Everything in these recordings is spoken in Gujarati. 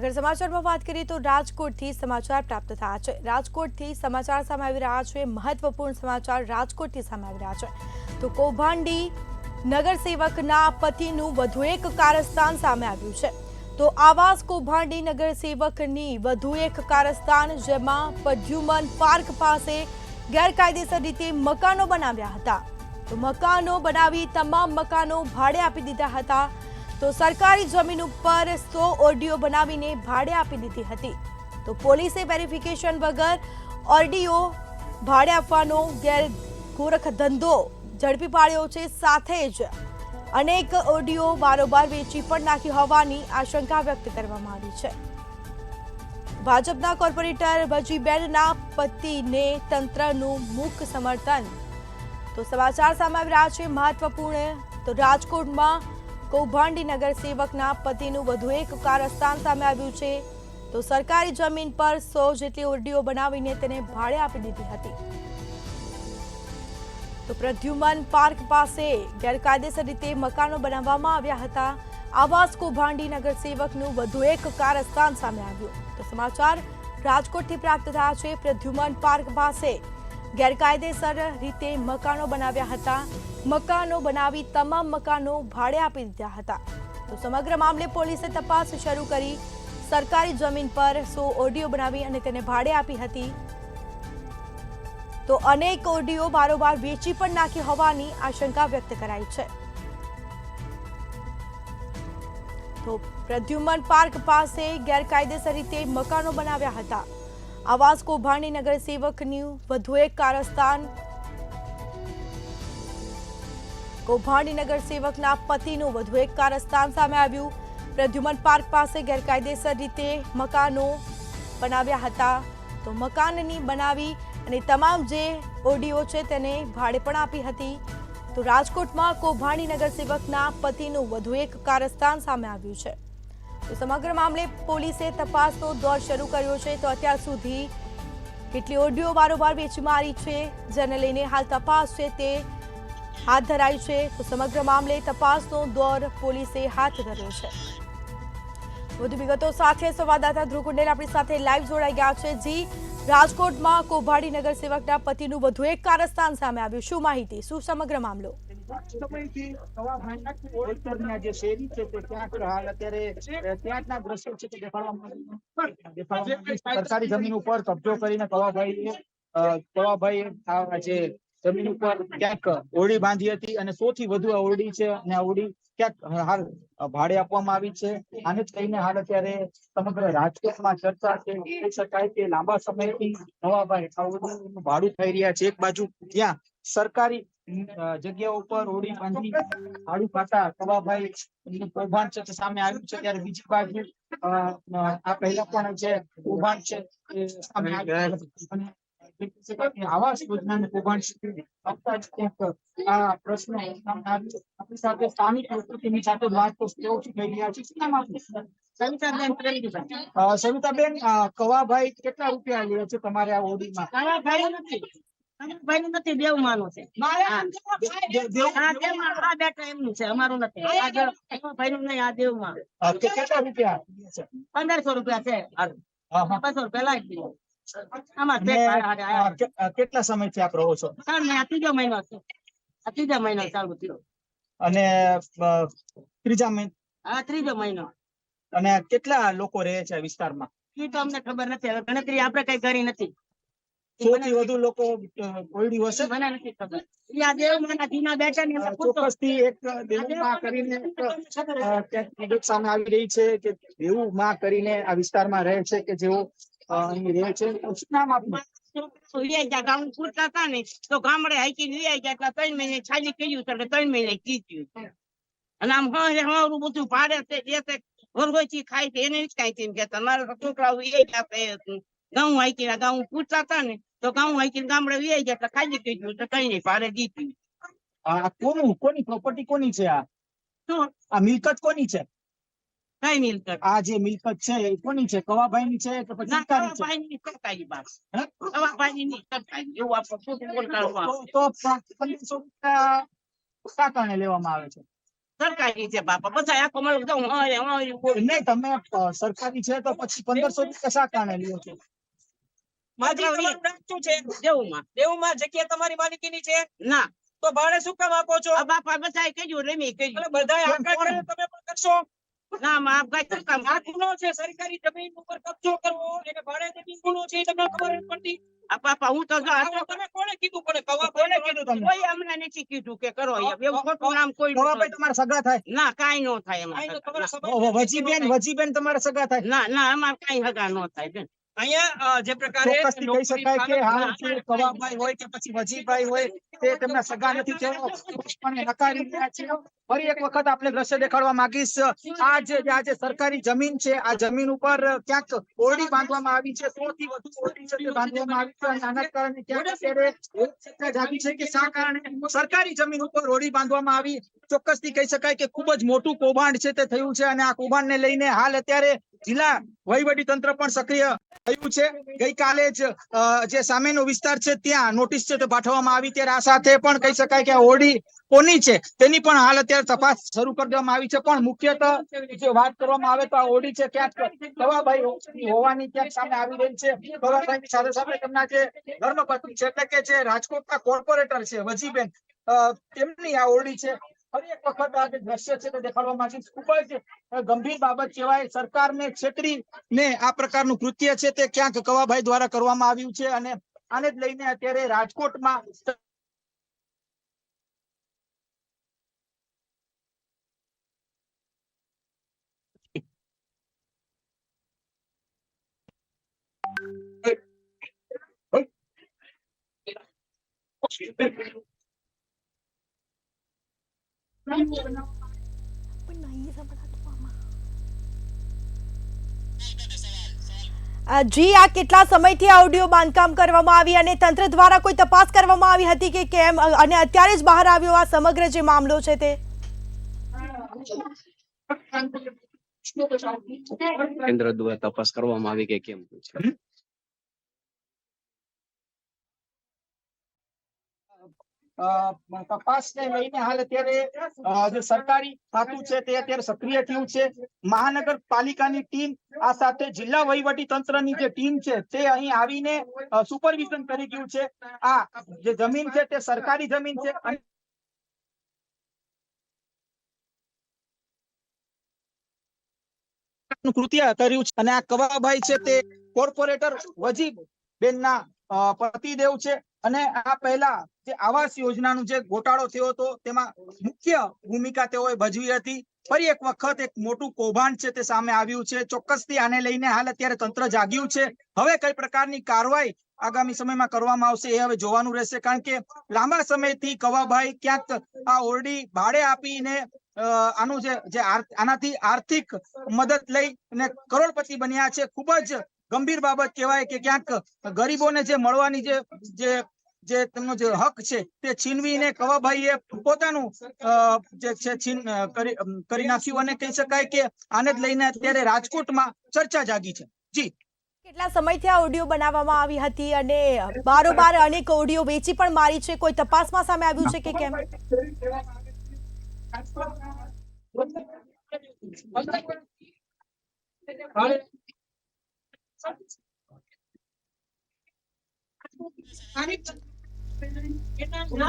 આગળ સમાચારમાં વાત કરીએ તો રાજકોટથી સમાચાર પ્રાપ્ત થયા છે। રાજકોટથી સમાચાર સામે આવી રહ્યા છે। મહત્વપૂર્ણ સમાચાર રાજકોટથી સામે આવી રહ્યા છે તો કૌભાંડી નગરસેવકના પતિનું વધુ એક કારસ્તાન સામે આવ્યું છે। તો આવાસ કૌભાંડી નગરસેવકની વધુ એક કારસ્તાન, જેમાં પ્રદ્યુમન પાર્ક પાસે ગેરકાયદેસર રીતે મકાનો બનાવ્યા હતા। તો મકાનો બનાવી તમામ મકાનો ભાડે આપી દીધા હતા। તો સરકારી જમીન ઉપર 100 ઓરડીઓ બનાવીને ભાડે આપી દીધી હતી। તો પોલીસે વેરિફિકેશન વગર ઓરડીઓ ભાડે આપવાનો ગોરખ ધંધો ઝડપી પાડ્યો છે। સાથે જ અનેક ઓરડીઓ બારોબાર વેચી પણ નાખી હોવાની આશંકા વ્યક્ત કરવામાં આવી છે। ભાજપના કોર્પોરેટર ભજીબેનના પતિને તંત્રનું મૂક સમર્થન। તો સમાચાર સામે આવી રહ્યા છે મહત્વપૂર્ણ। તો રાજકોટમાં કૌભાંડી નગરસેવકના પતિનું વધુ એક કારસ્તાન સામે આવ્યું છે। તો સરકારી જમીન પર 100 જેટલી ઓરડીઓ બનાવીને તેને ભાડે આપી દીધી હતી। તો પ્રદ્યુમન પાર્ક પાસે ગેરકાયદેસર રીતે મકાનો બનાવવામાં આવ્યા હતા। આવાસ કૌભાંડી નગરસેવકનું વધુ એક કારસ્તાન સામે આવ્યું। તો સમાચાર રાજકોટથી પ્રાપ્ત થયા છે। પ્રદ્યુમન પાર્ક પાસે ગેરકાયદેસર રીતે મકાનો બનાવ્યા હતા। મકાનો બનાવી તમામ મકાનો ભાડે આપી દીધા હતા। તો સમગ્ર મામલે પોલીસે તપાસ શરૂ કરી સરકારી જમીન પર 100 ઓરડીઓ બનાવી અને તેને ભાડે આપી હતી। તો અનેક ઓરડીઓ બારોબાર વેચી પણ નાખી હોવાની આશંકા વ્યક્ત કરાઈ છે। તો પ્રદ્યુમન પાર્ક પાસે ગેરકાયદેસર રીતે મકાનો બનાવ્યા હતા। આવાસ કૌભાંડી નગરસેવકનું વધુ એક કારસ્તાન। કૌભાંડી નગરસેવકના પતિનું વધુ એક કારસ્તાન સામે આવ્યું। પ્રદ્યુમન પાર્ક પાસે ગેરકાયદેસર રીતે મકાનો બનાવ્યા હતા। તો મકાનની બનાવી અને તમામ જે ઓરડીઓ છે તેને ભાડે પણ આપી હતી। તો રાજકોટમાં કૌભાંડી નગરસેવકના પતિનું વધુ એક કારસ્તાન સામે આવ્યું છે। તો સમગ્ર મામલે પોલીસે તપાસનો દોર શરૂ કર્યો છે। તો અત્યાર સુધી કેટલી ઓરડીઓ બારોબાર વેચી મારી છે, જેને લઈને હાલ તપાસ છે તે હાથ ધરાઈ છે। તો સમગ્ર મામલે તપાસનો દોર પોલીસે હાથ ધર્યો છે। વધુ વિગતો સાથે સંવાદદાતા ધ્રુવ કુંડેલ આપણી સાથે લાઈવ જોડાઈ ગયા છે। જી, રાજકોટમાં કૌભાંડી નગરસેવકના પતિનું વધુ એક કારસ્તાન સામે આવ્યું, શું માહિતી, શું સમગ્ર મામલો? સરકારી જમીન ઉપર કબજો કરીને કવાભાઈ જમીન ઉપર ક્યાંક ઓરડી બાંધી હતી અને 100 થી વધુ ઓરડી છે અને આ ઓરડી ક્યાંક હાલ ભાડે આપવામાં આવી છે। આને જ કહીને હાલ અત્યારે સમગ્ર રાજકોટમાં ચર્ચા છે। કહી શકાય કે લાંબા સમયથી નવાભાઈ આ ઓરડીનું ભાડું થઈ રહ્યા છે। એક બાજુ ત્યાં સરકારી જગ્યા ઉપર ઓરડી બાંધી ભાડું ખાતા કવાભાઈ કૌભાંડ છે સામે આવ્યું છે, ત્યારે બીજી બાજુ આ પહેલા પણ જે કૌભાંડ છે એ સામે આવ્યું છે। આવાસ યોજનાનું કૌભાંડ આ પ્રશ્ન આપણી સાથે સ્થાનિક પ્રકૃતિની સાથે વાત તો કેવું થઈ રહ્યા છે। શું નામ આપનું? સવિતાબેન, કવાભાઈ કેટલા રૂપિયા લે છે તમારે આ ઓરડીમાં? ભાઈ નથી, દેવ માનો છે। એમનું છે, અમારું નથી। ભાઈ નું નહીં, આ દેવ માં। કેટલા રૂપિયા? 1500 રૂપિયા છે। 200 રૂપિયા લાગી દીધો। કેટલા સમયથી આપ રહો છો? આ ત્રીજો મહિનો છે। આ ત્રીજા મહિનો ચાલુ થયો અને ત્રીજા મહિના? હા, ત્રીજો મહિનો। અને કેટલા લોકો રહે છે વિસ્તારમાં? એ તો અમને ખબર નથી, હવે ગણતરી આપણે કઈ કરી નથી। 100 થી વધુ લોકો ઓરડી હશે, મને નથી ખબર। આ દેવમાં જીના બેઠા ને ચોક્કસથી એક દેવમાં કરીને સામે આવી રહી છે કે દેવમાં કરીને આ વિસ્તારમાં રહે છે કે જેઓ અહીં રહે છે। શું નામ આપનું? ગામ પૂરતા હતા ને તો ગામડે હાઈકી લઈ ગયા એટલે 3 મહિને ખાલી કર્યું એટલે 3 મહિને કીધું। અને આમ હરું બધું ભાડે છે વરગોચી ખાય છે એને જ કઈ તેમ કે તમારા છોકરાઓ ઘઉં હાઈકી ઘઉં પૂછતા હતા ને તો ઘઉં હાઈકી ગામડે વી ગયા એટલે ખાલી કીધું એટલે કઈ નહીં ભાડે દીધું। કોની પ્રોપર્ટી કોની છે? આ મિલકત કોની છે? કઈ મિલકત? આ જે મિલકત છે એ કોની છે? કવાભાઈ ની છે કે પછી કવાભાઈ ની સરકારી બાત? કવાભાઈ ની સરકારી એવું આપણે તો 1500 રૂપિયા કારણે લેવામાં આવે છે? સરકારી છે બાપા, બધા આખો મળો તો હું નહીં તમે સરકારી છે તો પછી 1500 કશા કારણે લ્યો છો? માજી તમારું નામ શું છે? દેવુંમાં દેવમાં જગ્યા તમારી માલિકીની છે ના તો ભાડે શું કામ આપો છો? આ બાપા બધા કર્યું રેમી એટલે કર્યું બધાએ કેમ આકાર કોણ? કર્યો, તમે પણ કરશો? ના માં આપ કઈ કામ આ ગુનો છે, સરકારી જમીન ઉપર કબજો કરવો એને ભાડે જમીન ગુનો છે, એ તમને ખબર નથી પડતી? આ બાપા હું તો જો આ આવો તમે કોણે કીધું પડે? કવા કોને કીધું તમને? કોઈ અમને નથી કીધું કે કરો એમ. એવું ખોટું નામ કોઈ કવાભાઈ તમારા સગા થાય? ના કાઈ નો થાય અહીં તો એમાં તમારા સભા વજીબેન તમારા સગા થાય? ના અમાર કઈ હગા નો થાય બેન. અહીંયા જે પ્રકારે ચોક્કસથી કહી નોકરી શકાય કે પાલન- હાલ જે કવાભાઈ હોય કે પછી વજીભાઈ હોય તે તેમના સગા નથી તેઓ પણ નકારી રહ્યા છે. ફરી એક વખત આપણે દ્રશ્ય દેખાડવા માંગીશ. આ જે સરકારી જમીન છે આ જમીન ઉપર ક્યાંક ઓરડી બાંધવામાં આવી છે. 100 થી વધુ ઓરડી છે તે બાંધવામાં આવી છે અને આના જ કારણે ક્યાંક અત્યારે ચર્ચા જાગી છે કે શા કારણે સરકારી જમીન ઉપર ઓરડી બાંધવામાં આવી. ચોક્કસથી કહી શકાય કે ખૂબ જ મોટું કૌભાંડ છે તે થયું છે અને આ કૌભાંડને લઈને હાલ અત્યારે જિલ્લા વહીવટી તંત્ર પણ સક્રિય થયું છે. ગઈકાલે જ જે સામેનો વિસ્તાર છે ત્યાં નોટિસ છે તે પાઠવવામાં આવી, ત્યારે આ સાથે પણ કહી શકાય કે આ ઓરડી કોની છે તેની પણ હાલ અત્યારે તપાસ શરૂ કરી દેવામાં આવી છે. પણ મુખ્યતઃ જો વાત કરવામાં આવે તો આ ઓરડી છે ક્યાંક કવાભાઈ હોવાની ક્યાંક સામે આવી રહી છે. કવાભાઈની સાથે સાથે તેમના જે ધર્મપત્ની છે એટલે કે જે રાજકોટના કોર્પોરેટર છે વજીબેન, તેમની આ ઓરડી છે. ફરી એક વખત આ જે દ્રશ્ય છે તે દેખાડવા માંગીશ. ખૂબ જ ગંભીર બાબત કહેવાય. સરકારને છેતરીને આ પ્રકારનું કૃત્ય છે તે ક્યાંક કવાભાઈ દ્વારા કરવામાં આવ્યું છે અને આને જ લઈને અત્યારે રાજકોટમાં જી, આ કેટલા સમયથી આ ઓડિયો બાંધકામ કરવામાં આવી અને તંત્ર દ્વારા કોઈ તપાસ કરવામાં આવી હતી કે કેમ, અને અત્યારે જ બહાર આવ્યો આ સમગ્ર જે મામલો છે તે? કેન્દ્ર દ્વારા તપાસ કરવામાં આવી કે કેમ છે? તપાસને લઈને હાલ અત્યારે જે સરકારી ખાતું છે તે અત્યારે સક્રિય થયું છે. મહાનગરપાલિકાની ટીમ આ સાથે જિલ્લા વહીવટી તંત્રની જે ટીમ છે તે અહીં આવીને સુપરવિઝન કરી ગયું છે. આ જે જમીન છે તે સરકારી જમીન છે અને કૃત્ય કર્યું છે અને આ કવાભાઈ છે તે કોર્પોરેટર વજીબ બેનના પતિદેવ છે અને આ પહેલા જે આવાસ યોજનાનું જે ગોટાળો થયો હતો તેમાં મુખ્ય ભૂમિકા તેઓએ ભજવી હતી. ફરી એક વખત એક મોટું કૌભાંડ છે તે સામે આવ્યું છે. ચોક્કસથી આને લઈને હાલ અત્યારે તંત્ર જાગ્યું છે. હવે કઈ પ્રકારની કાર્યવાહી આગામી સમયમાં કરવામાં આવશે એ હવે જોવાનું રહેશે, કારણ કે લાંબા સમયથી કવાભાઈ ક્યાંક આ ઓરડી ભાડે આપીને આનું જે આનાથી આર્થિક મદદ લઈને કરોડપતિ બન્યા છે. ખૂબ જ ગંભીર બાબત કહેવાય કે ક્યાંક ગરીબોને જે મળવાની જે તેમનો જે હક છે તે છીનવીને કવાભાઈએ પોતાનું જે છે કરી નાખ્યું અને કહી શકાય કે આને જ લઈને અત્યારે રાજકોટમાં ચર્ચા જાગી છે. જી, કેટલા સમયથી આ ઓડિયો બનાવવામાં આવી હતી અને બારોબાર અનેક ઓડિયો વેચી પણ મારી છે, કોઈ તપાસમાં સામે આવ્યું છે કે કેમ?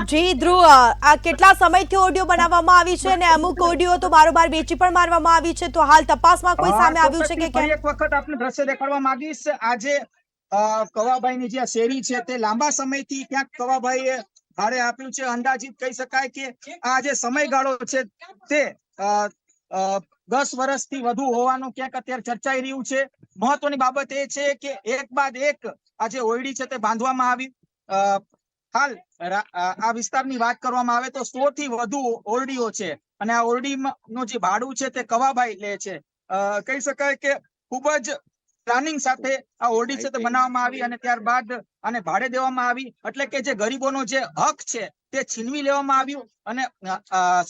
જી ધ્રુવ, આ કેટલા સમયથી ઓડિયો બનાવવામાં આવી છે અને અમુક ઓડિયો તો બારોબાર વેચી પણ મારવામાં આવી છે, તો હાલ તપાસમાં કોઈ સામે આવ્યું છે કે કેમ? એક વખત આપણે દ્રશ્ય દેખાડવા માંગીશ. આજે કવાભાઈની જે શેરી છે તે લાંબા સમયથી ક્યાંક કવાભાઈએ ભાડે આપ્યું છે. અંદાજિત કહી શકાય કે આ જે સમયગાળો છે તે 10 વર્ષથી વધુ હોવાનું ક્યાંક અત્યારે ચર્ચાઈ રહ્યું છે. મહત્વની બાબત એ છે કે એક બાદ એક આ જે ઓરડી છે તે બાંધવામાં આવી. હાલ આ વિસ્તારની વાત કરવામાં આવે તો 100 થી વધુ ઓરડીઓ છે અને આ ઓરડીનું જે ભાડું છે તે કવાભાઈ લે છે. કહી શકાય કે ખૂબ જ પ્લાનિંગ સાથે આ ઓરડી છે તે બનાવવામાં આવી અને ત્યારબાદ આને ભાડે દેવામાં આવી, એટલે કે જે ગરીબોનો જે હક છે તે છીનવી લેવામાં આવ્યું અને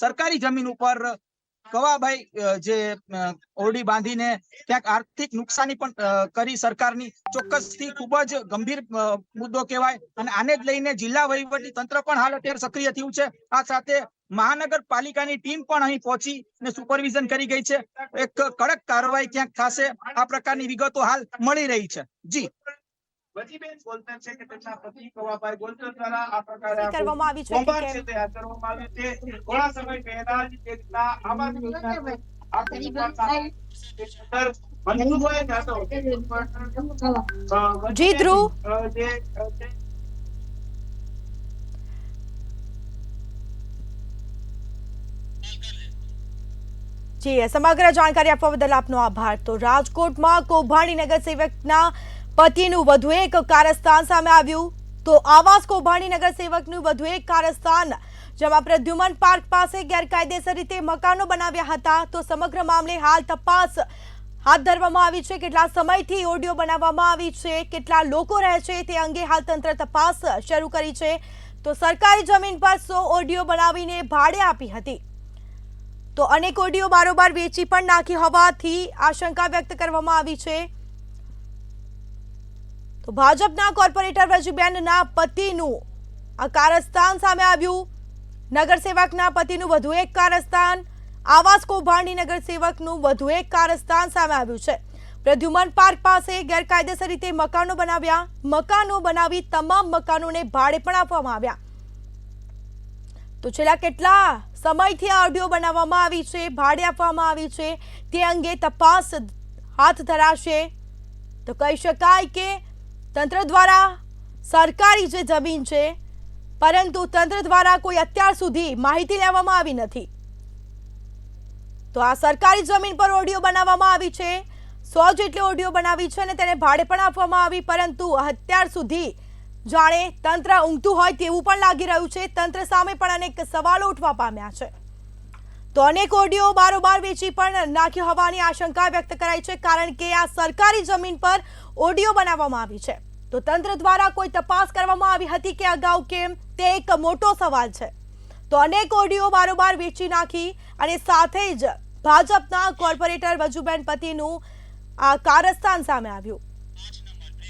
સરકારી જમીન ઉપર કવાભાઈ જે ઓરડી બાંધીને ક્યાંક આર્થિક નુકસાની પણ કરી સરકારની, ચોક્કસથી ખૂબ જ ગંભીર મુદ્દો કહેવાય અને આને જ લઈને જિલ્લા વહીવટી તંત્ર પણ હાલ અત્યારે સક્રિય થયું છે. આ સાથે મહાનગરપાલિકાની ટીમ પણ અહીં પહોંચી ને સુપરવિઝન કરી ગઈ છે. એક કડક કાર્યવાહી ક્યાંક થશે આ પ્રકારની વિગતો હાલ મળી રહી છે. જી વજીબેન બોલતા છે કે તેમના પતિ કવાભાઈ બોલતા દ્વારા આ પ્રકારે કરવામાં આવી છે કે કૌભાંડ કેમ? છે તે હાથ ધરવામાં આવ્યું છે. થોડા સમય પહેલા જ એક આવાસ યોજના આખી મંજૂર હોય તો જી ધ્રુવ, જી સમગ્ર જાણકારી આપવા બદલ આપનો આભાર. તો રાજકોટમાં કૌભાંડી નગર સેવકના પતિનું વધુ એક કારસ્તાન સામે આવ્યું. તો આવાસ કૌભાંડી નગર સેવકનું વધુ એક કારસ્તાન, જેમાં પ્રદ્યુમન પાર્ક પાસે ગેરકાયદેસર રીતે મકાનો બનાવ્યા હતા. તો સમગ્ર મામલે હાલ તપાસ હાથ ધરવામાં આવી છે. કેટલા સમયથી ઓડિયો બનાવવામાં આવી છે, કેટલા લોકો રહે છે તે અંગે હાલ તંત્ર તપાસ શરૂ કરી છે. તો સરકારી જમીન પર 100 ઓડિયો બનાવીને ભાડે આપી હતી. તો અનેક ઓડિયો બારોબાર વેચી પણ નાખી હોવાથી આશંકા વ્યક્ત કરવામાં આવી છે. તો ભાજપના કોર્પોરેટર વજીબેનના પતિનું આ કારસ્તાન સામે આવ્યું. નગરસેવકના પતિનું વધુ એક કારસ્તાન, આવાસ કૌભાંડી નગરસેવકનું વધુ એક કારસ્તાન સામે આવ્યું છે. પ્રદ્યુમન પાર્ક પાસે ગેરકાયદેસર રીતે મકાનો બનાવી તમામ મકાનોને ભાડે પણ આપવામાં આવ્યા. તો છેલ્લા કેટલા સમયથી આ ઓડિયો બનાવવામાં આવી છે, ભાડે આપવામાં આવી છે, તે અંગે તપાસ હાથ ધરાશે. તો કહી શકાય કે તંત્ર દ્વારા સરકારી જે જમીન છે, પરંતુ તંત્ર દ્વારા કોઈ અત્યાર સુધી માહિતી લેવામાં આવી નથી. તો આ સરકારી જમીન પર ઓડિયો બનાવવામાં આવી છે, 100 જેટલી ઓડિયો બનાવી છે અને તેને ભાડે પણ આપવામાં આવી, પરંતુ અત્યાર સુધી જાણે તંત્ર ઊંઘતું હોય તેવું પણ લાગી રહ્યું છે. તંત્ર સામે પણ અનેક સવાલો ઉઠવા પામ્યા છે. તો અનેક ઓડિયો બારોબાર વેચી પણ નાખી હોવાની આશંકા વ્યક્ત કરાઈ છે, કારણ કે આ સરકારી જમીન પર ઓડિયો બનાવવામાં આવી છે. તો તંત્ર દ્વારા કોઈ તપાસ કરવામાં આવી હતી કે અગાઉ કેમ, તે એક મોટો સવાલ છે. તો અનેક ઓડિયો બારોબાર વેચી નાખી અને સાથે જ ભાજપના કોર્પોરેટર વજુબેન પતિનું આ કારસ્તાન સામે આવ્યું.